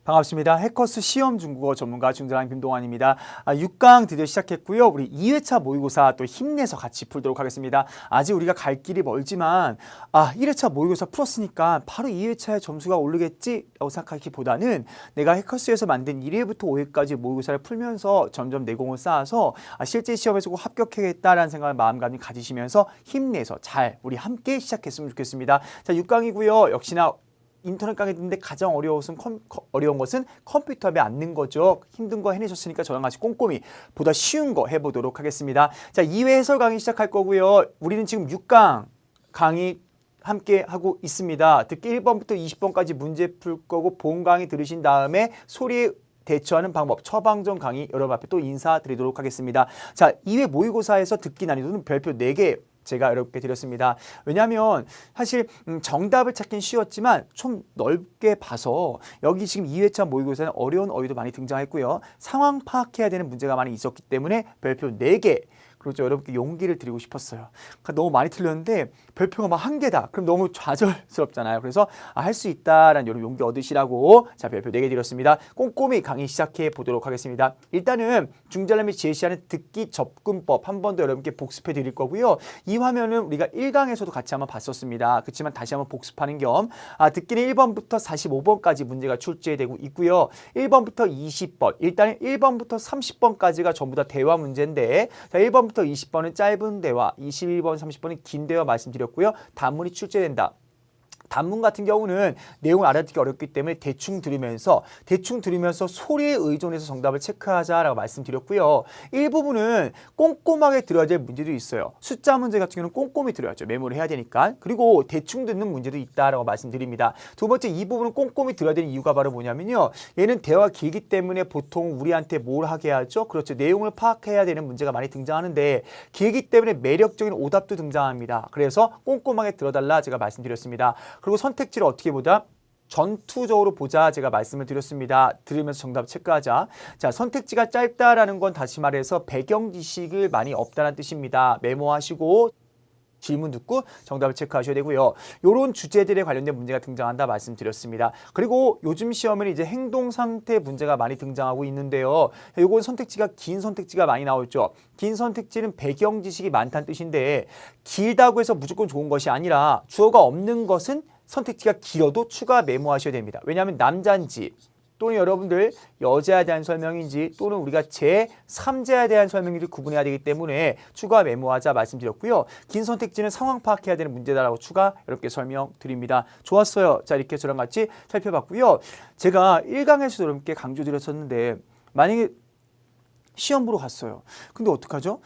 반갑습니다. 해커스 시험 중국어 전문가 중자랑 김동환입니다. 6강 드디어 시작했고요. 우리 2회차 모의고사 또 힘내서 같이 풀도록 하겠습니다. 아직 우리가 갈 길이 멀지만 1회차 모의고사 풀었으니까 바로 2회차에 점수가 오르겠지라고 생각하기보다는 내가 해커스에서 만든 1회부터 5회까지 모의고사를 풀면서 점점 내공을 쌓아서 실제 시험에서 꼭 합격하겠다라는 생각을 마음가짐 가지시면서 힘내서 잘 우리 함께 시작했으면 좋겠습니다. 자, 6강이고요. 역시나 인터넷 강의 듣는데 가장 어려운 것은 컴퓨터에 앉는 거죠. 힘든 거 해내셨으니까 저랑 같이 꼼꼼히 보다 쉬운 거 해보도록 하겠습니다. 자, 2회 해설 강의 시작할 거고요. 우리는 지금 6강 강의 함께 하고 있습니다. 특히 1번부터 20번까지 문제 풀 거고 본 강의 들으신 다음에 소리에 대처하는 방법, 처방전 강의 여러분 앞에 또 인사드리도록 하겠습니다. 자, 2회 모의고사에서 듣기 난이도는 별표 4개 제가 여러분께 드렸습니다. 왜냐하면 사실 정답을 찾긴 쉬웠지만 좀 넓게 봐서 여기 지금 2회차 모의고사는 어려운 어휘도 많이 등장했고요. 상황 파악해야 되는 문제가 많이 있었기 때문에 별표 4개 그렇죠. 여러분께 용기를 드리고 싶었어요. 그러니까 너무 많이 틀렸는데 별표가 막 1개다. 그럼 너무 좌절스럽잖아요. 그래서 할 수 있다라는 여러분 용기 얻으시라고 자 별표 4개 드렸습니다. 꼼꼼히 강의 시작해 보도록 하겠습니다. 일단은 중잘남이 제시하는 듣기 접근법 한 번 더 여러분께 복습해 드릴 거고요. 이 화면은 우리가 1강에서도 같이 한번 봤었습니다. 그렇지만 다시 한번 복습하는 겸 듣기는 1번부터 45번까지 문제가 출제되고 있고요. 1번부터 20번 일단은 1번부터 30번까지가 전부 다 대화 문제인데 자 1번부터 20번은 짧은 대화, 21번, 30번은 긴 대화 말씀드렸고요. 단문이 출제된다. 단문 같은 경우는 내용을 알아듣기 어렵기 때문에 대충 들으면서 소리에 의존해서 정답을 체크하자라고 말씀드렸고요. 일부분은 꼼꼼하게 들어야 될 문제도 있어요. 숫자 문제 같은 경우는 꼼꼼히 들어야죠. 메모를 해야 되니까. 그리고 대충 듣는 문제도 있다라고 말씀드립니다. 두 번째 이 부분은 꼼꼼히 들어야 되는 이유가 바로 뭐냐면요. 얘는 대화가 길기 때문에 보통 우리한테 뭘 하게 하죠? 그렇죠. 내용을 파악해야 되는 문제가 많이 등장하는데 길기 때문에 매력적인 오답도 등장합니다. 그래서 꼼꼼하게 들어달라 제가 말씀드렸습니다. 그리고 선택지를 어떻게 보자? 전투적으로 보자 제가 말씀을 드렸습니다. 들으면서 정답 체크하자. 자, 선택지가 짧다라는 건 다시 말해서 배경 지식을 많이 없다는 뜻입니다. 메모하시고 질문 듣고 정답을 체크하셔야 되고요. 이런 주제들에 관련된 문제가 등장한다 말씀드렸습니다. 그리고 요즘 시험에는 이제 행동 상태 문제가 많이 등장하고 있는데요. 이건 선택지가 긴 선택지가 많이 나오죠. 긴 선택지는 배경 지식이 많다는 뜻인데 길다고 해서 무조건 좋은 것이 아니라 주어가 없는 것은 선택지가 길어도 추가 메모하셔야 됩니다. 왜냐하면 남자인지 또는 여러분들 여자에 대한 설명인지 또는 우리가 제3자에 대한 설명인지 구분해야 되기 때문에 추가 메모하자 말씀드렸고요. 긴 선택지는 상황 파악해야 되는 문제다라고 추가 여러분께 설명드립니다. 좋았어요. 자, 이렇게 저랑 같이 살펴봤고요. 제가 1강에서도 여러분께 강조드렸었는데 만약에 시험 보러 갔어요. 근데 어떡하죠?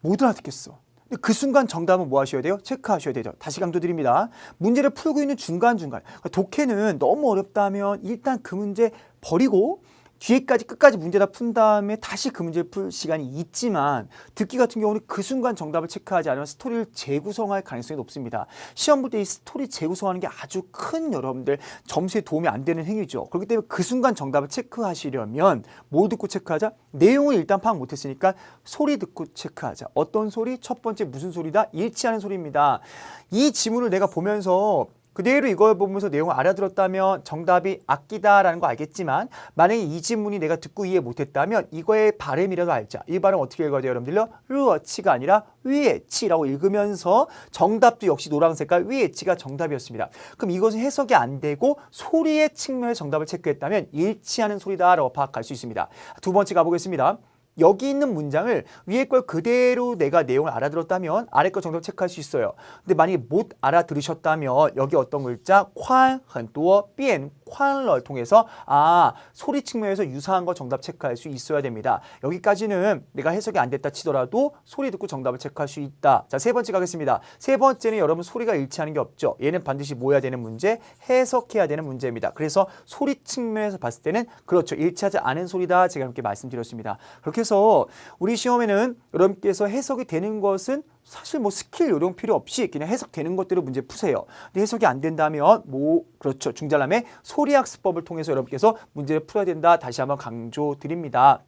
못 알아듣겠어. 그 순간 정답은 뭐 하셔야 돼요? 체크하셔야 되죠. 다시 강조드립니다. 문제를 풀고 있는 중간중간. 독해는 너무 어렵다면 일단 그 문제 버리고 뒤에까지 끝까지 문제 다 푼 다음에 다시 그 문제를 풀 시간이 있지만 듣기 같은 경우는 그 순간 정답을 체크하지 않으면 스토리를 재구성할 가능성이 높습니다. 시험 볼 때 이 스토리 재구성하는 게 아주 큰 여러분들 점수에 도움이 안 되는 행위죠. 그렇기 때문에 그 순간 정답을 체크하시려면 뭐 듣고 체크하자? 내용을 일단 파악 못했으니까 소리 듣고 체크하자. 어떤 소리? 첫 번째 무슨 소리다? 일치하는 소리입니다. 이 지문을 내가 보면서 그대로 이걸 보면서 내용을 알아들었다면 정답이 악기다라는 거 알겠지만 만약에 이 지문이 내가 듣고 이해 못했다면 이거의 발음이라도 알자. 이 발음 어떻게 읽어야 돼요 여러분들요? 르어치가 아니라 위에치라고 읽으면서 정답도 역시 노란 색깔 위에치가 정답이었습니다. 그럼 이것은 해석이 안 되고 소리의 측면에 정답을 체크했다면 일치하는 소리다라고 파악할 수 있습니다. 두 번째 가보겠습니다. 여기 있는 문장을 위에 걸 그대로 내가 내용을 알아들었다면 아래 거 정답 체크할 수 있어요. 근데 만약에 못 알아들으셨다면 여기 어떤 글자 콴, 很多, 变, 宽를 통해서 소리 측면에서 유사한 거 정답 체크할 수 있어야 됩니다. 여기까지는 내가 해석이 안 됐다 치더라도 소리 듣고 정답을 체크할 수 있다. 자, 세 번째 가겠습니다. 세 번째는 여러분 소리가 일치하는 게 없죠. 얘는 반드시 뭐 해야 되는 문제? 해석해야 되는 문제입니다. 그래서 소리 측면에서 봤을 때는 그렇죠. 일치하지 않은 소리다. 제가 이렇게 말씀드렸습니다. 그렇게 해서 우리 시험에는 여러분께서 해석이 되는 것은 사실 뭐 스킬 요령 필요 없이 그냥 해석되는 것대로 문제 푸세요. 근데 해석이 안 된다면 그렇죠. 중잘남의 소리학습법을 통해서 여러분께서 문제를 풀어야 된다. 다시 한번 강조드립니다.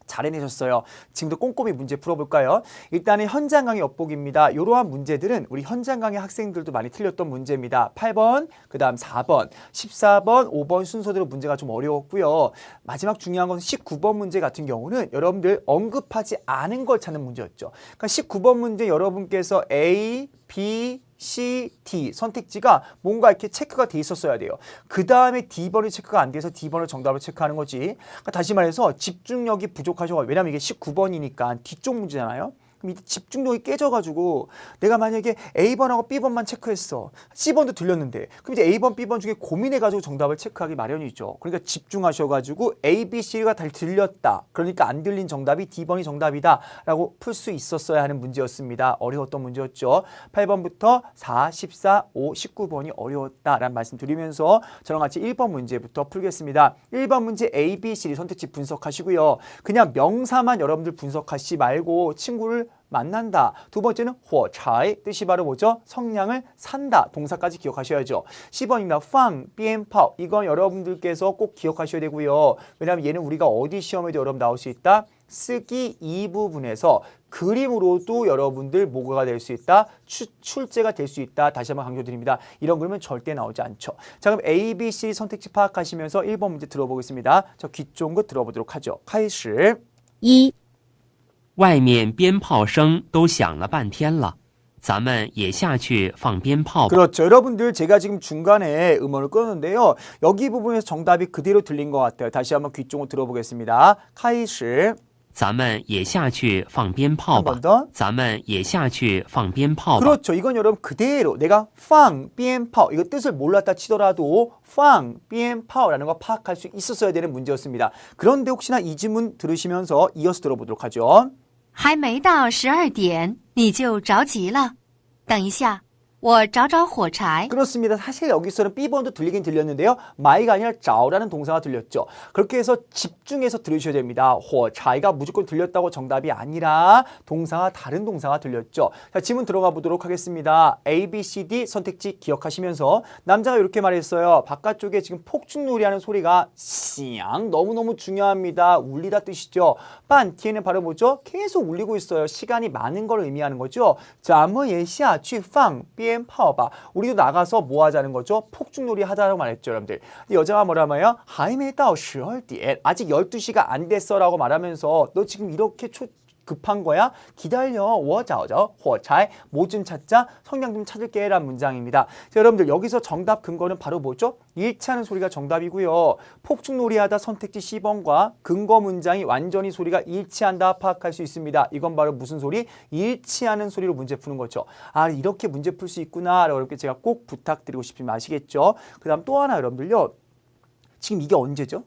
잘 해내셨어요. 지금도 꼼꼼히 문제 풀어볼까요? 일단은 현장 강의 엿보기입니다. 이러한 문제들은 우리 현장 강의 학생들도 많이 틀렸던 문제입니다. 8번, 그 다음 4번, 14번, 5번 순서대로 문제가 좀 어려웠고요. 마지막 중요한 건 19번 문제 같은 경우는 여러분들 언급하지 않은 걸 찾는 문제였죠. 그러니까 19번 문제 여러분께서 A, B, C, D 선택지가 뭔가 이렇게 체크가 돼 있었어야 돼요. 그 다음에 D번이 체크가 안 돼서 D번을 정답을 체크하는 거지. 그러니까 다시 말해서 집중력이 부족하셔가지고, 왜냐면 이게 19번이니까 뒤쪽 문제잖아요. 그럼 이 집중력이 깨져가지고 내가 만약에 A번하고 B번만 체크했어. C번도 들렸는데 그럼 이제 A번, B번 중에 고민해가지고 정답을 체크하기 마련이죠. 그러니까 집중하셔가지고 A, B, C가 다 들렸다. 그러니까 안 들린 정답이 D번이 정답이다 라고 풀 수 있었어야 하는 문제였습니다. 어려웠던 문제였죠. 8번부터 4, 14, 5, 19번이 어려웠다라는 말씀 드리면서 저랑 같이 1번 문제부터 풀겠습니다. 1번 문제 A, B, C 선택지 분석하시고요. 그냥 명사만 여러분들 분석하시지 말고 친구를 만난다. 두 번째는 火柴 뜻이 바로 뭐죠? 성냥을 산다. 동사까지 기억하셔야죠. 10번입니다. 放鞭炮 이건 여러분들께서 꼭 기억하셔야 되고요. 왜냐하면 얘는 우리가 어디 시험에도 여러분 나올 수 있다? 쓰기 이 부분에서 그림으로도 여러분들 뭐가 될 수 있다? 출제가 될 수 있다. 다시 한번 강조드립니다. 이런 그림은 절대 나오지 않죠. 자, 그럼 A, B, C 선택지 파악하시면서 1번 문제 들어보겠습니다. 저 귀 쫑긋 들어보도록 하죠. 开始一、外面鞭炮声都响了半天了，咱们也下去放鞭炮吧。 그렇죠. 여러분들 제가 지금 중간에 음원을 끄는데요. 여기 부분에서 정답이 그대로 들린 것 같아요. 다시 한번 귀 쫑긋 들어보겠습니다. 开始咱们也下去放鞭炮吧。 한 번 더. 咱们也下去放鞭炮吧。 그렇죠. 이건 여러분 그대로 내가 放鞭炮 이거 뜻을 몰랐다 치더라도 放鞭炮라는 거 파악할 수 있었어야 되는 문제였습니다. 그런데 혹시나 이 지문 들으시면서 이어서 들어보도록 하죠. 还没到12点，你就着急了。等一下，我找找火柴。 그렇습니다. 사실 여기서는 B번도 들리긴 들렸는데요. 마이가 아니라 자오라는 동사가 들렸죠. 그렇게 해서 집중해서 들으셔야 됩니다. 火柴가 무조건 들렸다고 정답이 아니라 동사가 다른 동사가 들렸죠. 자, 지문 들어가 보도록 하겠습니다. A, B, C, D 선택지 기억하시면서 남자가 이렇게 말했어요. 바깥쪽에 지금 폭죽놀이하는 소리가 쌍 너무너무 중요합니다. 울리다 뜻이죠. 반 뒤에는 바로 뭐죠? 계속 울리고 있어요. 시간이 많은 걸 의미하는 거죠. 咱们也下去放鞭炮吧. 우리도 나가서 뭐 하자는 거죠? 폭죽놀이 하자라고 말했죠, 여러분들. 여자가 뭐라며요? 还没到12点. 아직 12시가 안 됐어 라고 말하면서 너 지금 이렇게 급한 거야? 기다려. 我找找火柴. 뭐 좀 찾자. 성냥 좀 찾을게. 라는 문장입니다. 자, 여러분들 여기서 정답 근거는 바로 뭐죠? 일치하는 소리가 정답이고요. 폭죽놀이 하다 선택지 C번과 근거 문장이 완전히 소리가 일치한다 파악할 수 있습니다. 이건 바로 무슨 소리? 일치하는 소리로 문제 푸는 거죠. 아, 이렇게 문제 풀 수 있구나. 라고 이렇게 제가 꼭 부탁드리고 싶으면 아시겠죠? 그 다음 또 하나 여러분들요. 지금 이게 언제죠?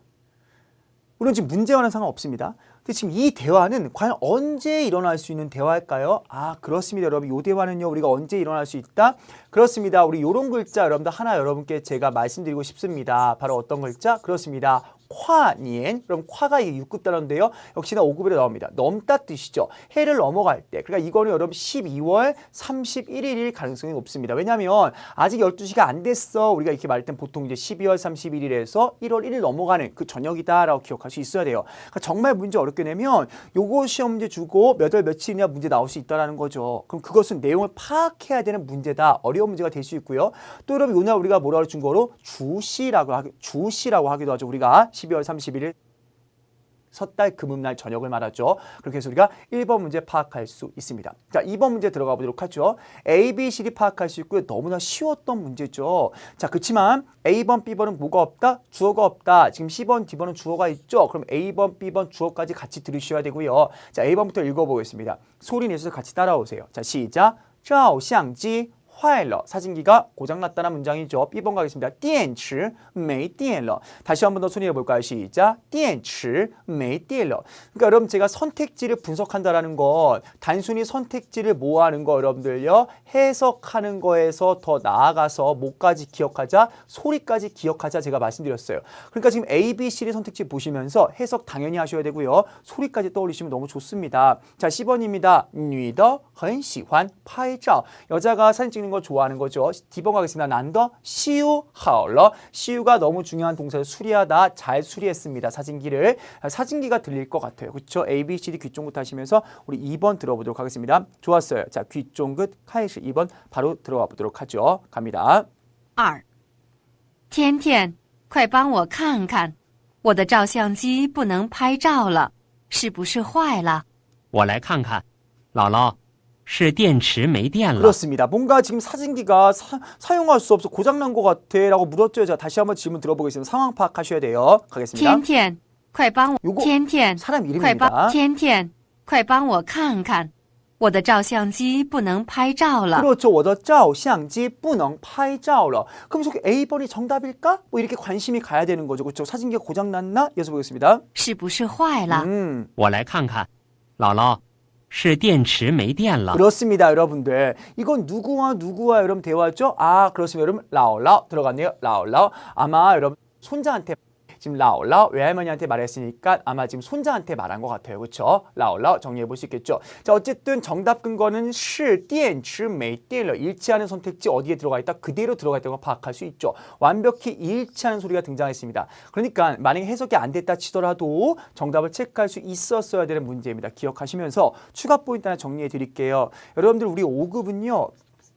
물론 지금 문제와는 상관없습니다. 근데 지금 이 대화는 과연 언제 일어날 수 있는 대화일까요? 아, 그렇습니다. 여러분, 이 대화는요, 우리가 언제 일어날 수 있다? 그렇습니다. 우리 요런 글자 여러분들 하나 여러분께 제가 말씀드리고 싶습니다. 바로 어떤 글자? 그렇습니다. 콰니엔. 그럼 콰가 이게 6급 단어인데요. 역시나 5급으로 나옵니다. 넘다 뜻이죠. 해를 넘어갈 때. 그러니까 이거는 여러분 12월 31일일 가능성이 높습니다. 왜냐하면 아직 12시가 안 됐어. 우리가 이렇게 말할 땐 보통 이제 12월 31일에서 1월 1일 넘어가는 그 저녁이다라고 기억할 수 있어야 돼요. 그러니까 정말 문제 어렵게 내면 요거 시험 문제 주고 몇 월 며칠이냐 문제 나올 수 있다라는 거죠. 그럼 그것은 내용을 파악해야 되는 문제다. 어려운 문제가 될 수 있고요. 또 여러분 오늘 우리가 뭐라고 준 거로 주시라고 하기도 하죠. 우리가 12월 31일 섣달 금음날 저녁을 말하죠. 그렇게 해서 우리가 1번 문제 파악할 수 있습니다. 자, 2번 문제 들어가 보도록 하죠. A, B, C, D 파악할 수 있고요. 너무나 쉬웠던 문제죠. 자, 그렇지만 A번, B번은 뭐가 없다? 주어가 없다. 지금 C번, D번은 주어가 있죠. 그럼 A번, B번 주어까지 같이 들으셔야 되고요. 자, A번부터 읽어보겠습니다. 소리 내셔서 같이 따라오세요. 자, 시작. 照相机坏了. 사진기가 고장났다는 문장이죠. B번 가겠습니다. 电池没电了. 다시 한 번 더 소리내 볼까요? 시작. 电池没电了. 그러니까 여러분 제가 선택지를 분석한다라는 건 단순히 선택지를 모아하는 거 여러분들요. 해석하는 거에서 더 나아가서 뭐까지 기억하자? 소리까지 기억하자 제가 말씀드렸어요. 그러니까 지금 A, B, C를 선택지 보시면서 해석 당연히 하셔야 되고요. 소리까지 떠올리시면 너무 좋습니다. 자, 10번입니다. 女的很喜欢拍照. 여자가 사진 찍는 해주는 거 좋아하는 거죠. D번 가겠습니다. 난더 시우 하얼러. 시우가 너무 중요한 동사를 수리하다. 잘 수리했습니다. 사진기를. 사진기가 들릴 것 같아요. 그렇죠? A, B, C, D 귀 쫑긋 하시면서 우리 2번 들어보도록 하겠습니다. 좋았어요. 자, 귀 쫑긋 카이시 2번 바로 들어가 보도록 하죠. 갑니다. 2. 天天，快帮我看看，我的照相机不能拍照了，是不是坏了？我来看看，姥姥，是电池没电了。 그렇습니다. 뭔가 지금 사진기가 사용할 수 없어 고장난 것 같아 라고 물었죠. 자, 다시 한번 질문 들어보겠습니다. 상황 파악하셔야 돼요. 가겠습니다. 天天，快帮我！ 요거 天天， 사람 快帮！ 이름입니다. 天天，快帮我看看，我的照相机不能拍照了。 그렇죠. 我的照相机不能拍照了. 그럼 속에 A번이 정답일까? 뭐 이렇게 관심이 가야 되는 거죠. 그렇죠. 사진기가 고장났나? 이어서 보겠습니다. 是不是坏了？我来看看，姥姥，是电池没电了。 그렇습니다, 여러분들. 이건 누구와 누구와 여러분 대화죠? 아, 그렇습니다. 여러분 라올라오 들어갔네요. 라올라오. 아마 여러분 손자한테 지금 라올라오 외할머니한테 말했으니까 아마 지금 손자한테 말한 것 같아요. 그렇죠? 라올라오 정리해 볼 수 있겠죠? 자, 어쨌든 정답 근거는 是电池没电了. 일치하는 선택지 어디에 들어가 있다? 그대로 들어가 있다고 파악할 수 있죠. 완벽히 일치하는 소리가 등장했습니다. 그러니까 만약에 해석이 안 됐다 치더라도 정답을 체크할 수 있었어야 되는 문제입니다. 기억하시면서 추가 포인트 하나 정리해 드릴게요. 여러분들 우리 5급은요.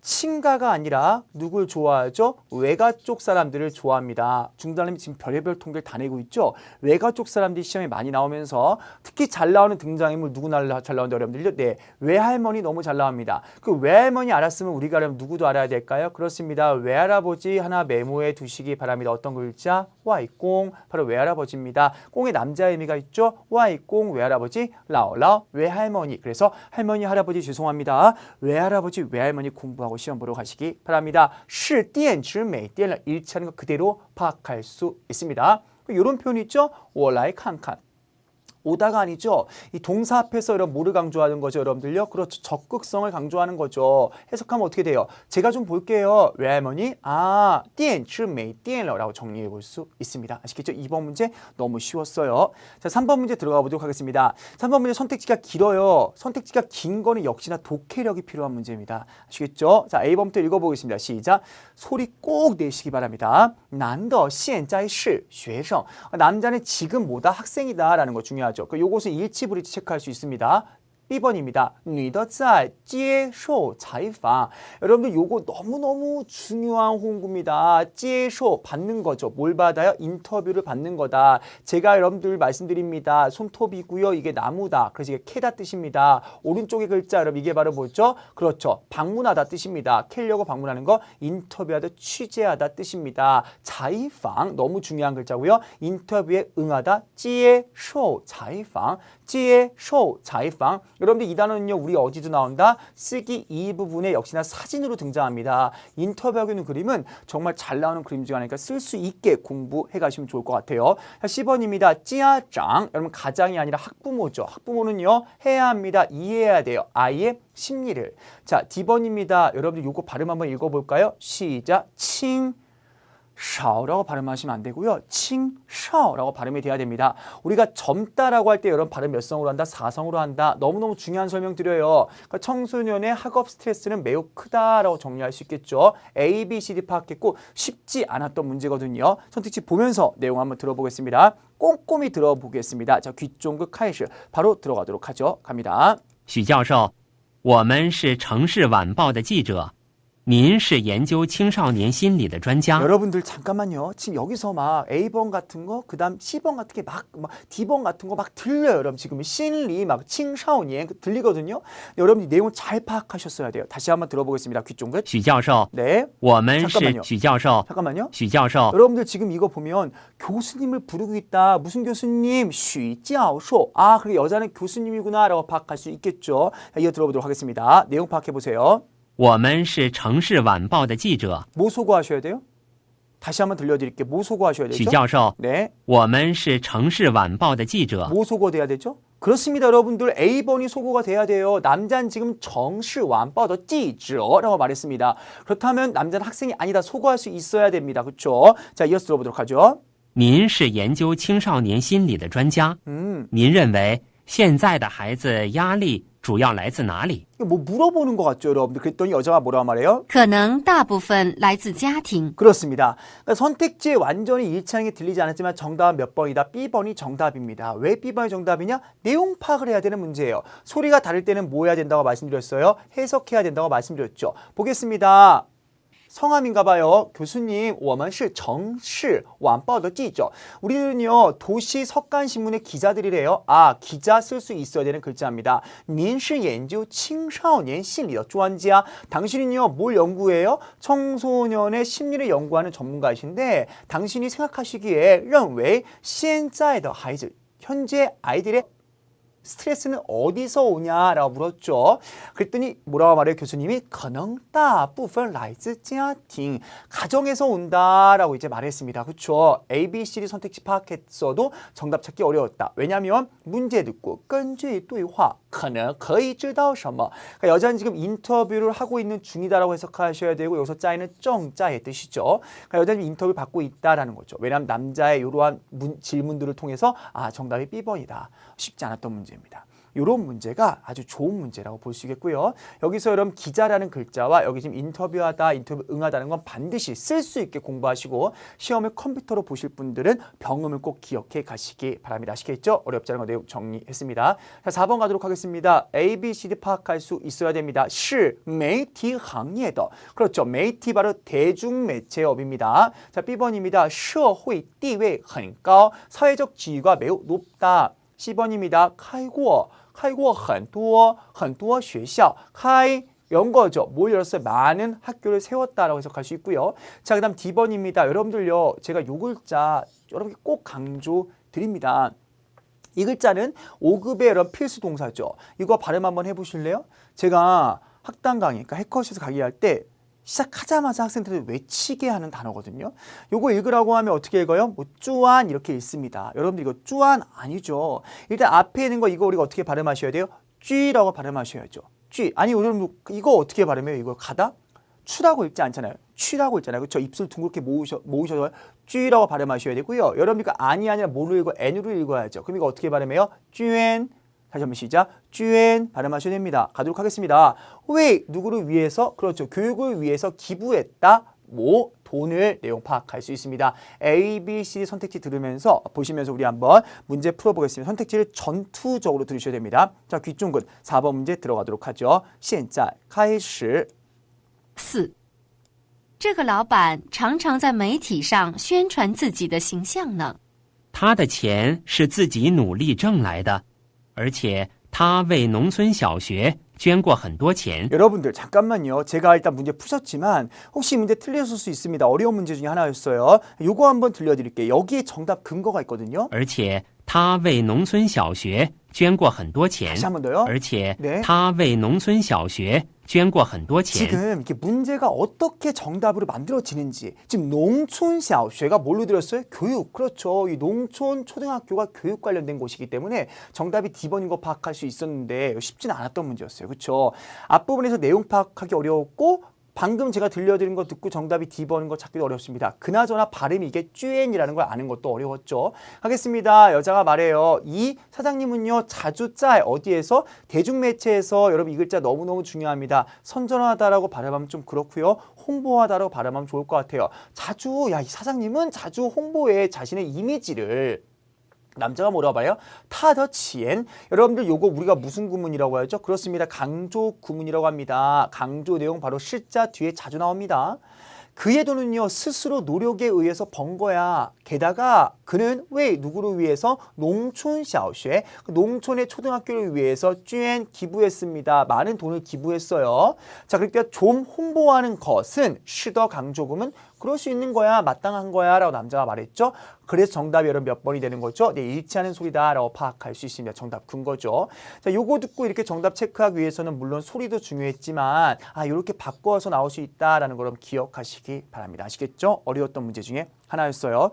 친가가 아니라 누굴 좋아하죠? 외가 쪽 사람들을 좋아합니다. 중단님이 지금 별의별 통계를 다 내고 있죠? 외가 쪽 사람들이 시험에 많이 나오면서 특히 잘 나오는 등장인물 누구 잘 나오는데 여러분들요? 네, 외할머니 너무 잘 나옵니다. 그 외할머니 알았으면 우리가 그럼 누구도 알아야 될까요? 그렇습니다. 외할아버지 하나 메모해 두시기 바랍니다. 어떤 글자? 와이꽁, 바로 외할아버지입니다. 꽁에 남자의 의미가 있죠? 와이꽁, 외할아버지, 라오라오, 외할머니. 그래서 할머니, 할아버지 죄송합니다. 외할아버지, 외할머니 공부하고 시험 보러 가시기 바랍니다. 是电池没电了 일치하는 거 그대로 파악할 수 있습니다. 이런 표현 있죠? 我来看看. 오다가 아니죠. 이 동사 앞에서 이런 뭐를 강조하는 거죠, 여러분들요? 그렇죠. 적극성을 강조하는 거죠. 해석하면 어떻게 돼요? 제가 좀 볼게요. 외할머니, 아, 电池没电了 라고 정리해 볼 수 있습니다. 아시겠죠? 2번 문제 너무 쉬웠어요. 자, 3번 문제 들어가 보도록 하겠습니다. 3번 문제 선택지가 길어요. 선택지가 긴 거는 역시나 독해력이 필요한 문제입니다. 아시겠죠? 자, A번부터 읽어보겠습니다. 시작. 소리 꼭 내시기 바랍니다. 男的现在是学生. 남자는 지금 뭐다? 학생이다 라는 거 중요하죠. 요것은 일치 불일치 체크할 수 있습니다. B번입니다. 女的在接受采访. 여러분들 요거 너무너무 중요한 홍보입니다. 接受 받는 거죠. 뭘 받아요? 인터뷰를 받는 거다. 제가 여러분들 말씀드립니다. 손톱이고요. 이게 나무다. 그래서 이게 캐다 뜻입니다. 오른쪽의 글자 여러분 이게 바로 뭐죠? 그렇죠. 방문하다 뜻입니다. 캐려고 방문하는 거 인터뷰하다 취재하다 뜻입니다. 采访 너무 중요한 글자고요. 인터뷰에 응하다 接受采访 接受采访 여러분들 이 단어는요 우리 어디도 나온다 쓰기 이 부분에 역시나 사진으로 등장합니다. 인터뷰하고 있는 그림은 정말 잘 나오는 그림 중 하나니까 쓸 수 있게 공부해 가시면 좋을 것 같아요. 10번입니다. 찌아장 여러분 가장이 아니라 학부모죠. 학부모는요 해야 합니다. 이해해야 돼요. 아이의 심리를. 자 D번입니다. 여러분들 요거 발음 한번 읽어볼까요? 시작. 칭 샤오라고 발음하시면 안 되고요. 칭샤오라고 발음이 돼야 됩니다. 우리가 젊다라고 할 때 여러분 발음 몇 성으로 한다? 4성으로 한다. 너무너무 중요한 설명 드려요. 그러니까 청소년의 학업 스트레스는 매우 크다라고 정리할 수 있겠죠. A, B, C, D 파악했고 쉽지 않았던 문제거든요. 선택지 보면서 내용 한번 들어보겠습니다. 꼼꼼히 들어보겠습니다. 자, 귀 쫑긋 카이시 바로 들어가도록 하죠. 갑니다. 许教授，我们是城市晚报的记者。您是研究青少年心理的专家。 여러분들 잠깐만요. 지금 여기서 막 A번 같은 거, 그다음 C번 같은 게 막 D번 같은 거 막 들려요. 여러분 지금 심리 막青少年 들리거든요. 여러분이 내용 잘 파악하셨어야 돼요. 다시 한번 들어보겠습니다. 귀 쫑긋. 许教授， 네. 我们是 잠깐만요. 许教授。 잠깐만요. 许教授， 여러분들 지금 이거 보면 교수님을 부르고 있다. 무슨 교수님? 许教授. 아, 그게 여자는 교수님이구나라고 파악할 수 있겠죠. 이어 들어보도록 하겠습니다. 내용 파악해 보세요. 我们是城市晚报的记者。 뭐 소거하셔야 돼요? 다시 한번 들려드릴게요. 뭐 소거하셔야 许 되죠? 教授， 네. 我们是城市晚报的记者。 뭐 소거돼야 되죠? 그렇습니다, 여러분들. A번이 소거가 돼야 돼요. 남자는 지금 정시 완빠더 찌즈라고 말했습니다. 그렇다면 남자는 학생이 아니다. 소거할 수 있어야 됩니다. 그렇죠? 자, 이어서 들어보도록 하죠. 您是研究青少年心理的专家。您认为现在的孩子压力主要来自哪里？ 뭐 물어보는 것 같죠, 여러분들. 그랬더니 여자가 뭐라고 말해요? 可能大部分来自家庭。 그렇습니다. 그러니까 선택지에 완전히 일치하는 게 들리지 않았지만 정답은 몇 번이다? B번이 정답입니다. 왜 B번이 정답이냐? 내용 파악을 해야 되는 문제예요. 소리가 다를 때는 뭐 해야 된다고 말씀드렸어요? 해석해야 된다고 말씀드렸죠. 보겠습니다. 성함인가 봐요. 교수님, 我们是城市晚报的记者. 우리는요, 도시 석간신문의 기자들이래요. 아, 기자 쓸 수 있어야 되는 글자입니다. 您是研究青少年心理的专家. 당신은요, 뭘 연구해요? 청소년의 심리를 연구하는 전문가이신데, 당신이 생각하시기에 认为现在的孩子, 현재 아이들의 스트레스는 어디서 오냐라고 물었죠. 그랬더니 뭐라고 말해요? 교수님이 可能大部分来自家庭, 가정에서 온다라고 이제 말했습니다. 그렇죠? A, B, C, D 선택지 파악했어도 정답 찾기 어려웠다. 왜냐하면 문제 듣고 根据对话可能可以知道什么. 그러니까 여자는 지금 인터뷰를 하고 있는 중이다라고 해석하셔야 되고 여기서 짜이는 정짜의 뜻이죠. 그러니까 여자는 인터뷰 받고 있다라는 거죠. 왜냐하면 남자의 이러한 질문들을 통해서 아, 정답이 B번이다. 쉽지 않았던 문제입니다. 이런 문제가 아주 좋은 문제라고 볼 수 있겠고요. 여기서 여러분 기자라는 글자와 여기 지금 인터뷰하다, 인터뷰 응하다는 건 반드시 쓸 수 있게 공부하시고 시험을 컴퓨터로 보실 분들은 병음을 꼭 기억해 가시기 바랍니다. 아시겠죠? 어렵지 않은 거 내용 정리했습니다. 자, 4번 가도록 하겠습니다. A, B, C, D 파악할 수 있어야 됩니다. 是媒体行业的. 그렇죠.媒体 바로 대중매체업입니다. 자, B번입니다. 社会地位很高. 사회적 지위가 매우 높다. C번입니다. 开过很多学校. 开 연거죠. 뭘 열었어요? 많은 학교를 세웠다라고 해석할 수 있고요. 자, 그다음 D번입니다. 여러분들요, 제가 요 글자 여러분께 꼭 강조 드립니다. 이 글자는 5급의 여러분 필수 동사죠. 이거 발음 한번 해보실래요? 제가 학당 강의, 그러니까 해커시에서 강의할 때 시작하자마자 학생들을 외치게 하는 단어거든요. 요거 읽으라고 하면 어떻게 읽어요? 뭐 쭈안 이렇게 읽습니다. 여러분들 이거 쭈안 아니죠. 일단 앞에 있는 거 이거 우리가 어떻게 발음하셔야 돼요? 쥐라고 발음하셔야죠. 쥐. 아니 여러분 이거 어떻게 발음해요? 이거 가다? 추라고 읽지 않잖아요. 취라고 읽잖아요. 그렇죠? 입술 둥그렇게 모으셔서 쥐라고 발음하셔야 되고요. 여러분 이거 아니라 뭐로 읽어? N으로 읽어야죠. 그럼 이거 어떻게 발음해요? 쥐엔. 다시 한번 시작. 쥐엔 발음하셔야 됩니다. 가도록 하겠습니다. 왜 누구를 위해서? 그렇죠. 교육을 위해서 기부했다. 뭐 돈을 내용 파악할 수 있습니다. A, B, C 선택지 들으면서 보시면서 우리 한번 문제 풀어보겠습니다. 선택지를 전투적으로 들으셔야 됩니다. 자, 귀 쫑긋 4번 문제 들어가도록 하죠. 现在开始. 4. 这个老板常常在媒体上宣传自己的形象呢。他的钱是自己努力挣来的，而且他为农村小学捐过很多钱。 여러분들 잠깐만요. 제가 일단 문제 푸셨지만 혹시 문제 틀렸을 수 있습니다. 어려운 문제 중에 하나였어요. 요거 한번 들려드릴게요. 여기에 정답 근거가 있거든요. 而且他为农村小学捐过很多钱。 다시 한 번 더요. 而且 네. 他为农村小学捐过很多钱。 지금 이게 문제가 어떻게 정답으로 만들어지는지. 지금 농촌小学가 뭘로 들었어요? 교육. 그렇죠. 이 농촌 초등학교가 교육 관련된 곳이기 때문에 정답이 D번인 거 파악할 수 있었는데 쉽지는 않았던 문제였어요. 그렇죠. 앞부분에서 내용 파악하기 어려웠고 방금 제가 들려드린 거 듣고 정답이 D번인 거 찾기도 어렵습니다. 그나저나 발음이 이게 쭈엔이라는 걸 아는 것도 어려웠죠. 하겠습니다. 여자가 말해요. 이 사장님은요 자주 짤 어디에서? 대중매체에서. 여러분 이 글자 너무너무 중요합니다. 선전하다라고 발음하면 좀 그렇고요. 홍보하다라고 발음하면 좋을 것 같아요. 자주, 야, 이 사장님은 자주 홍보해 자신의 이미지를. 남자가 뭐라고 봐요? 타더치엔. 여러분들 요거 우리가 무슨 구문이라고 하죠? 그렇습니다. 강조 구문이라고 합니다. 강조 내용 바로 실자 뒤에 자주 나옵니다. 그의 돈은요 스스로 노력에 의해서 번 거야. 게다가 그는 왜 누구를 위해서? 농촌小学, 농촌의 초등학교를 위해서 쥐엔 기부했습니다. 많은 돈을 기부했어요. 자, 그러니까 좀 홍보하는 것은 시더 강조금은 그럴 수 있는 거야, 마땅한 거야 라고 남자가 말했죠. 그래서 정답이 여러분 몇 번이 되는 거죠? 네, 일치하는 소리다 라고 파악할 수 있습니다. 정답 근거죠. 자, 요거 듣고 이렇게 정답 체크하기 위해서는 물론 소리도 중요했지만 이렇게 바꿔서 나올 수 있다라는 걸 기억하시기 바랍니다. 아시겠죠? 어려웠던 문제 중에 하나였어요.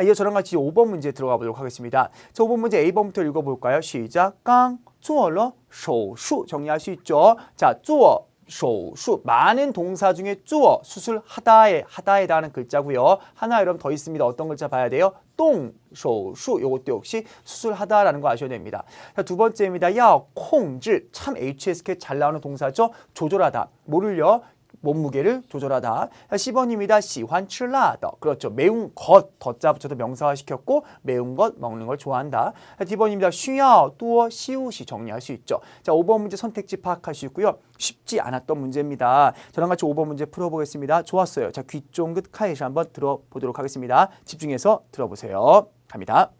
이어 저랑 같이 5번 문제 들어가 보도록 하겠습니다. 자, 5번 문제 A번부터 읽어볼까요? 시작. 刚做了手术 정리할 수 있죠. 자, 做手术 많은 동사 중에 做 수술하다에 하다에다는 글자고요. 하나 여러분 더 있습니다. 어떤 글자 봐야 돼요? 동手术 요것도 역시 수술하다라는 거 아셔야 됩니다. 자, 두 번째입니다. 要控制 참 HSK 잘 나오는 동사죠. 조절하다. 뭐를요? 몸무게를 조절하다. 10번입니다. 喜欢吃辣的. 그렇죠. 매운 것, 덧자 붙여서 명사화시켰고 매운 것 먹는 걸 좋아한다. D번입니다. 需要多休息 정리할 수 있죠. 자, 5번 문제 선택지 파악할 수 있고요. 쉽지 않았던 문제입니다. 저랑 같이 5번 문제 풀어보겠습니다. 좋았어요. 자, 귀 쫑긋 카이시 한번 들어보도록 하겠습니다. 집중해서 들어보세요. 갑니다.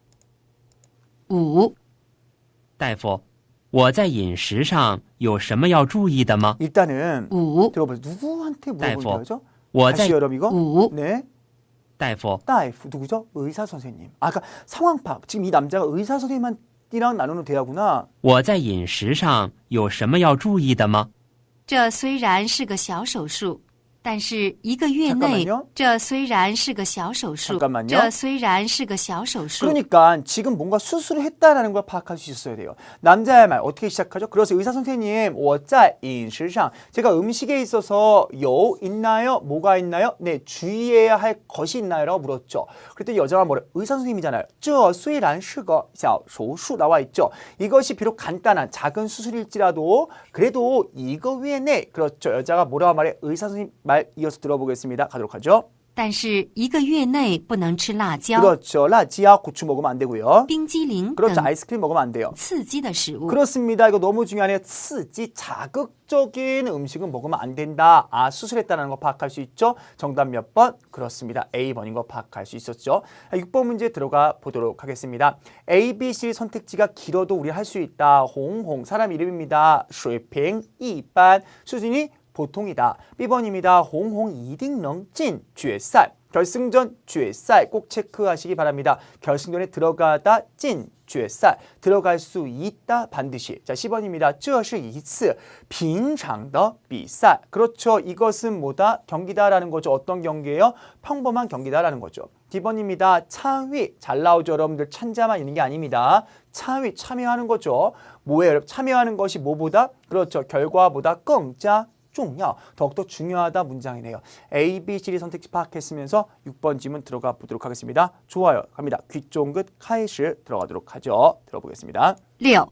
5. 大夫，我在饮食上有什么要注意的吗？ 일단은 5. 들어보세요. 누구한테 물어보는 다이포. 거죠? 我在 다시 여러분 이거? 5. 네. 大夫， 大夫 누구죠? 의사 선생님. 아까 상황 파악. 지금 이 남자가 의사 선생님이랑 나누는 대화구나. 我在饮食上有什么要注意的吗？这虽然是个小手术，但是1个月内 잠깐만요. 这虽然是个小手术 잠깐만요. 这虽然是个小手术 그러니까 지금 뭔가 수술을 했다라는 걸 파악할 수 있어야 돼요. 남자의 말 어떻게 시작하죠? 그래서 의사 선생님, 我在饮食上 제가 음식에 있어서 요 있나요? 뭐가 있나요? 네, 주의해야 할 것이 있나요?라고 물었죠. 그랬더니 여자가 뭐래? 의사 선생님이잖아요. 这虽然是个小手术 나와 있죠. 이것이 비록 간단한 작은 수술일지라도 그래도 이거 위에 내 그렇죠. 여자가 뭐라고 말해? 의사 선생님 말 이어서 들어보겠습니다. 가도록 하죠. 但是1个月内不能吃辣椒 그렇죠. 라지아 고추 먹으면 안 되고요. 冰激凌 그렇죠. 等 아이스크림 먹으면 안 돼요. 刺激的食物 그렇습니다. 이거 너무 중요하네요.刺激, 자극적인 음식은 먹으면 안 된다. 아, 수술했다는 거 파악할 수 있죠? 정답 몇 번? 그렇습니다. A번인 거 파악할 수 있었죠? 6번 문제 들어가 보도록 하겠습니다. A, B, C 선택지가 길어도 우리 할 수 있다. 홍홍 사람 이름입니다. 水平一般 수준이 보통이다. B번입니다. 홍홍 2등령 찐决赛 결승전 决赛 꼭 체크하시기 바랍니다. 결승전에 들어가다 찐 决赛 들어갈 수 있다 반드시. 자, 10번입니다. 这是一次平常的比赛 그렇죠. 이것은 뭐다? 경기다라는 거죠. 어떤 경기예요? 평범한 경기다라는 거죠. D번입니다. 참위 잘 나오죠. 여러분들 찬자만 있는 게 아닙니다. 참위 참여하는 거죠. 뭐예요? 여러분? 참여하는 것이 뭐보다? 그렇죠. 결과보다 更加 더욱더 중요하다 문장이네요. A, B, C 선택지 파악했으면서 6번 질문 들어가 보도록 하겠습니다. 좋아요. 갑니다. 귀 쫑긋 카이시 들어가도록 하죠. 들어보겠습니다. 6.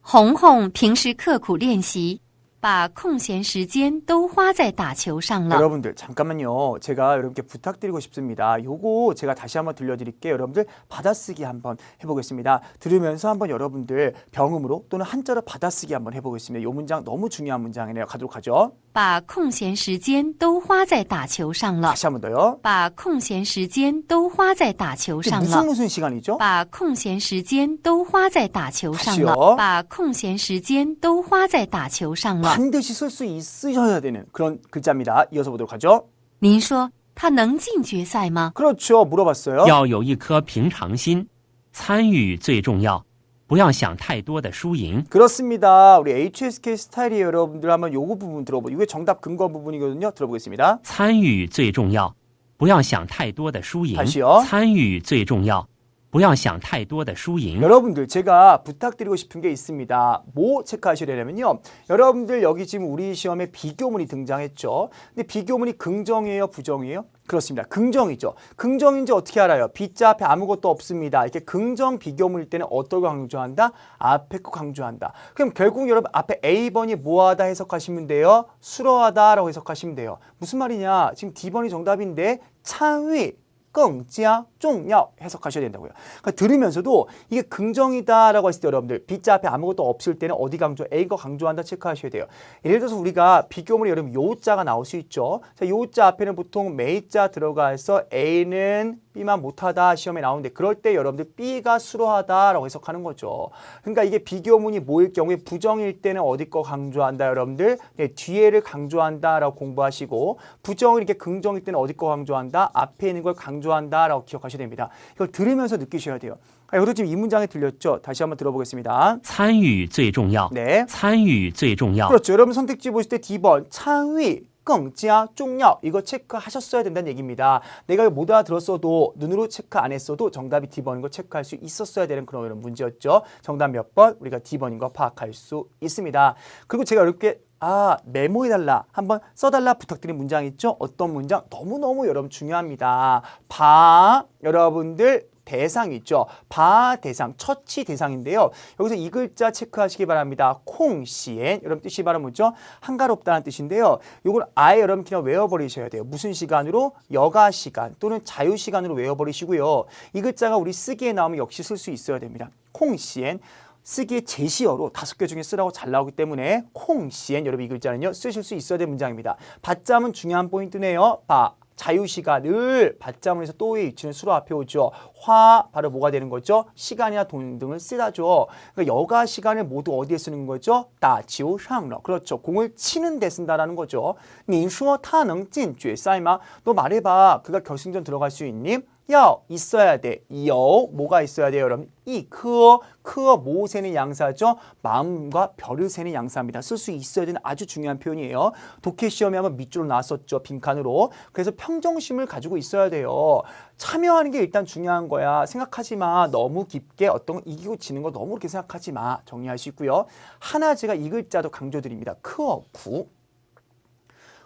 红红平时刻苦练习把空闲时间都花在打球上了 여러분들 잠깐만요. 제가 여러분께 부탁드리고 싶습니다. 요거 제가 다시 한번 들려드릴게요. 여러분들 받아쓰기 한번 해보겠습니다. 들으면서 한번 여러분들 병음으로 또는 한자로 받아쓰기 한번 해보겠습니다. 요 문장 너무 중요한 문장이네요. 가도록 하죠. 把空闲时间都花在打球上了 다시 한번 더요. 把空闲时间都花在打球 이게 上 무슨 了 무슨 시간이죠? 把空闲时间都花在打球上 다시요 了把空闲时间都花在打球上了 반드시 쓸 수 있으셔야 되는 그런 글자입니다. 이어서 보도록 하죠. 您说他能进决赛吗 그렇죠. 물어봤어요. 要有一颗平常心，参与最重要，不要想太多的输赢。 그렇습니다. 우리 HSK 스타일이에요. 여러분들 한번 요거 부분 들어보고 이게 정답 근거 부분이거든요. 들어보겠습니다. 参与最重要，不要想太多的输赢。 다시요 参与最重要，不要想太多的输赢。 여러분들 제가 부탁드리고 싶은 게 있습니다. 뭐 체크하셔야 되냐면요. 여러분들 여기 지금 우리 시험에 비교문이 등장했죠. 근데 비교문이 긍정이에요, 부정이에요? 그렇습니다. 긍정이죠. 긍정인지 어떻게 알아요? B자 앞에 아무것도 없습니다. 이렇게 긍정 비교문일 때는 어떤 걸 강조한다? 앞에 거 강조한다. 그럼 결국 여러분 앞에 A번이 뭐하다 해석하시면 돼요? 수러하다라고 해석하시면 돼요. 무슨 말이냐? 지금 D번이 정답인데 참위 更加重要 해석하셔야 된다고요. 그러니까 들으면서도 이게 긍정이다라고 했을 때 여러분들 B자 앞에 아무것도 없을 때는 어디 강조? A가 강조한다 체크하셔야 돼요. 예를 들어서 우리가 비교문에 여러분 요자가 나올 수 있죠. 자, 요자 앞에는 보통 매자 들어가서 A는 B만 못하다 시험에 나오는데 그럴 때 여러분들 B가 수로하다라고 해석하는 거죠. 그러니까 이게 비교문이 뭐일 경우에 부정일 때는 어디 거 강조한다 여러분들? 네, 뒤에를 강조한다라고 공부하시고 부정을 이렇게 긍정일 때는 어디 거 강조한다? 앞에 있는 걸 강조한다라고 기억하셔야 됩니다. 이걸 들으면서 느끼셔야 돼요. 여러분 지금 이 문장에 들렸죠? 다시 한번 들어보겠습니다. 参与最重要。 네. 参与最重要。 그렇죠. 여러분 선택지 보실 때 D번 참위 更加重要 이거 체크하셨어야 된다는 얘기입니다. 내가 이거 못 알아들었어도 눈으로 체크 안 했어도 정답이 D번인 거 체크할 수 있었어야 되는 그런 문제였죠. 정답 몇 번? 우리가 D번인 거 파악할 수 있습니다. 그리고 제가 이렇게 메모해달라, 한번 써달라 부탁드린 문장 있죠? 어떤 문장? 너무너무 여러분 중요합니다. 여러분들 대상 있죠? 대상, 처치 대상인데요. 여기서 이 글자 체크하시기 바랍니다. 콩시엔, 여러분 뜻이 바로 뭐죠? 한가롭다는 뜻인데요. 이걸 아예 여러분 그냥 외워버리셔야 돼요. 무슨 시간으로? 여가 시간 또는 자유 시간으로 외워버리시고요. 이 글자가 우리 쓰기에 나오면 역시 쓸 수 있어야 됩니다. 콩시엔. 쓰기에 제시어로 5개 중에 쓰라고 잘 나오기 때문에 콩시엔, 여러분 이 글자는요 쓰실 수 있어야 되는 문장입니다. 받자면 중요한 포인트네요. 자유시간을 받자문에서 또의 위치는 수로 앞에 오죠. 바로 뭐가 되는 거죠? 시간이나 돈 등을 쓰다죠. 그러니까 여가 시간을 모두 어디에 쓰는 거죠? 다치오상러. 그렇죠. 공을 치는 데 쓴다라는 거죠. 你说他能进决赛吗? 너 말해봐. 그가 결승전 들어갈 수 있니? 있어야 돼. 뭐가 있어야 돼요, 여러분? 크어 뭐 세는 양사죠? 마음과 별을 세는 양사입니다. 쓸 수 있어야 되는 아주 중요한 표현이에요. 독해 시험에 한번 밑줄로 나왔었죠. 빈칸으로. 그래서 평정심을 가지고 있어야 돼요. 참여하는 게 일단 중요한 거야. 생각하지 마. 너무 깊게 어떤 거 이기고 지는 거 너무 그렇게 생각하지 마. 정리하시고요. 하나 제가 이 글자도 강조드립니다. 크어 구.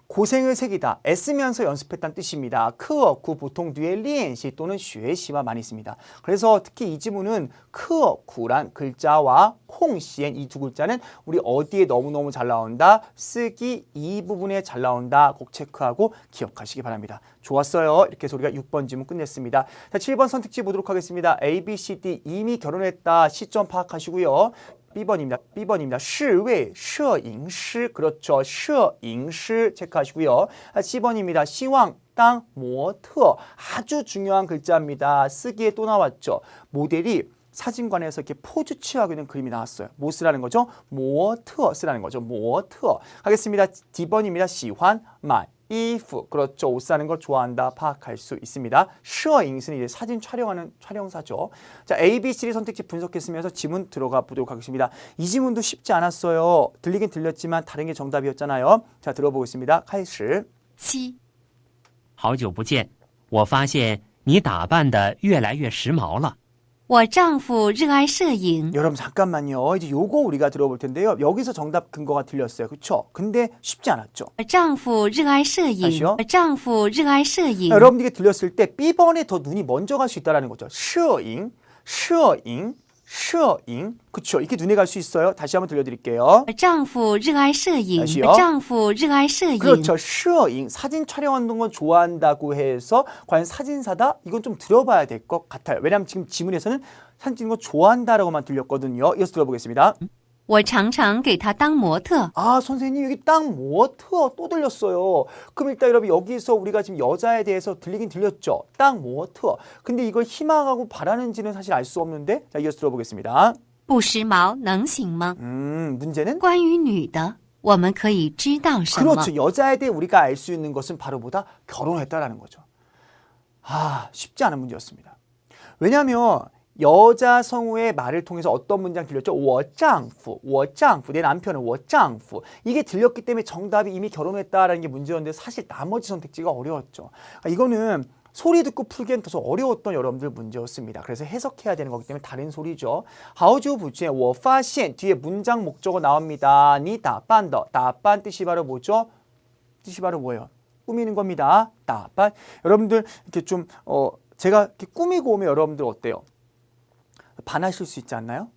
고생을 새기다, 애쓰면서 연습했다는 뜻입니다. 크어쿠 보통 뒤에 리엔시 또는 쉐시와 많이 씁니다. 그래서 특히 이 지문은 크어쿠란 글자와 콩시엔 이 두 글자는 우리 어디에 너무너무 잘 나온다? 쓰기 이 부분에 잘 나온다. 꼭 체크하고 기억하시기 바랍니다. 좋았어요. 이렇게 해서 우리가 6번 지문 끝냈습니다. 자, 7번 선택지 보도록 하겠습니다. A, B, C, D 이미 결혼했다. 시점 파악하시고요. B번입니다. 是位摄影师. 그렇죠. 摄影师 체크하시고요. C번입니다. 希望当模特. 아주 중요한 글자입니다. 쓰기에 또 나왔죠. 모델이 사진관에서 이렇게 포즈 취하고 있는 그림이 나왔어요. 뭐 쓰라는 거죠? 模特 쓰라는 거죠. 模特. 하겠습니다. D번입니다. 喜欢买 이프. 그렇죠. 옷 사는 걸 좋아한다. 파악할 수 있습니다. 셔잉스는 이제 사진 촬영하는 촬영사죠. 자, A, B, C 선택지 분석했으면서 지문 들어가 보도록 하겠습니다. 이 지문도 쉽지 않았어요. 들리긴 들렸지만 다른 게 정답이었잖아요. 자, 들어보겠습니다. 开始. 7、好久不见，我发现你打扮得越来越时髦了。我丈夫热爱摄影， 여러분 잠깐만요. 이제 요거 우리가 들어볼 텐데요. 여기서 정답 근거가 들렸어요. 그렇죠? 근데 쉽지 않았죠. 我丈夫热爱摄影， 다시요? 我丈夫热爱摄影。 여러분들에게 들렸을 때 B번에 더 눈이 먼저 갈 수 있다는 거죠. 摄影. 그쵸? 이렇게 눈에 갈 수 있어요. 다시 한번 들려드릴게요. 我丈夫热爱摄影， 다시요? 我丈夫热爱摄影。 그렇죠. 摄影. 사진 촬영하는 건 좋아한다고 해서 과연 사진사다? 이건 좀 들어봐야 될 것 같아요. 왜냐하면 지금 지문에서는 사진 찍는 거 좋아한다라고만 들렸거든요. 이어서 들어보겠습니다. 我常常给他当模特。 선생님 여기 딱模特 또 들렸어요. 그럼 일단 여러분 여기서 우리가 지금 여자에 대해서 들리긴 들렸죠. 딱模特. 근데 이걸 희망하고 바라는지는 사실 알 수 없는데. 자, 이어서 들어보겠습니다. 不时髦能行吗？ 문제는 关于女的，我们可以知道什么？ 그렇죠. 여자에 대해 우리가 알 수 있는 것은 바로 뭐다? 결혼했다라는 거죠. 쉽지 않은 문제였습니다. 왜냐하면 여자 성우의 말을 통해서 어떤 문장 들렸죠? 我丈夫, 내 남편은 我丈夫. 이게 들렸기 때문에 정답이 이미 결혼했다라는 게 문제였는데 사실 나머지 선택지가 어려웠죠. 이거는 소리 듣고 풀기엔 더 어려웠던 여러분들 문제였습니다. 그래서 해석해야 되는 거기 때문에 다른 소리죠. 好久不见,我发现 뒤에 문장 목적어 나옵니다. 你打扮的, 打扮 뜻이 바로 뭐죠? 뜻이 바로 뭐예요? 꾸미는 겁니다. 打扮. 여러분들 이렇게 좀 제가 이렇게 꾸미고 오면 여러분들 어때요? 반하실 수 있지 않나요?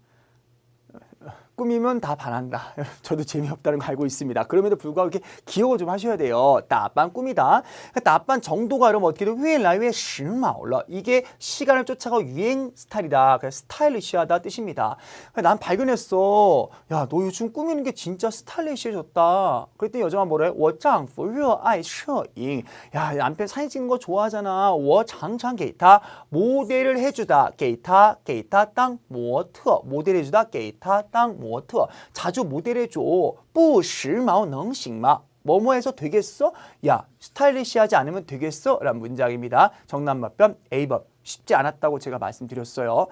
꾸미면 다 반한다. 저도 재미없다는 거 알고 있습니다. 그럼에도 불구하고 이렇게 기억을 좀 하셔야 돼요. 따빤 꾸미다. 따빤 정도가 그러면 어떻게 돼요? 越来越时髦了. 이게 시간을 쫓아가 유행 스타일이다. 그래서 스타일리시하다 뜻입니다. 난 발견했어. 야, 너 요즘 꾸미는 게 진짜 스타일리시해졌다. 그랬더니 여자가 뭐래? 我丈夫热爱摄影. 야, 남편 사진 찍는 거 좋아하잖아. 我常常给他 모델을 해주다. 给他当模特. 모델 해주다. 给他当模特. 자주 모델해줘. 不时髦能行吗? 뭐뭐해서 되겠어? 야, 스타일리시하지 않으면 되겠어? 라는 문장입니다. 정답 맞변 A번. 쉽지 않았다고 제가 말씀드렸어요.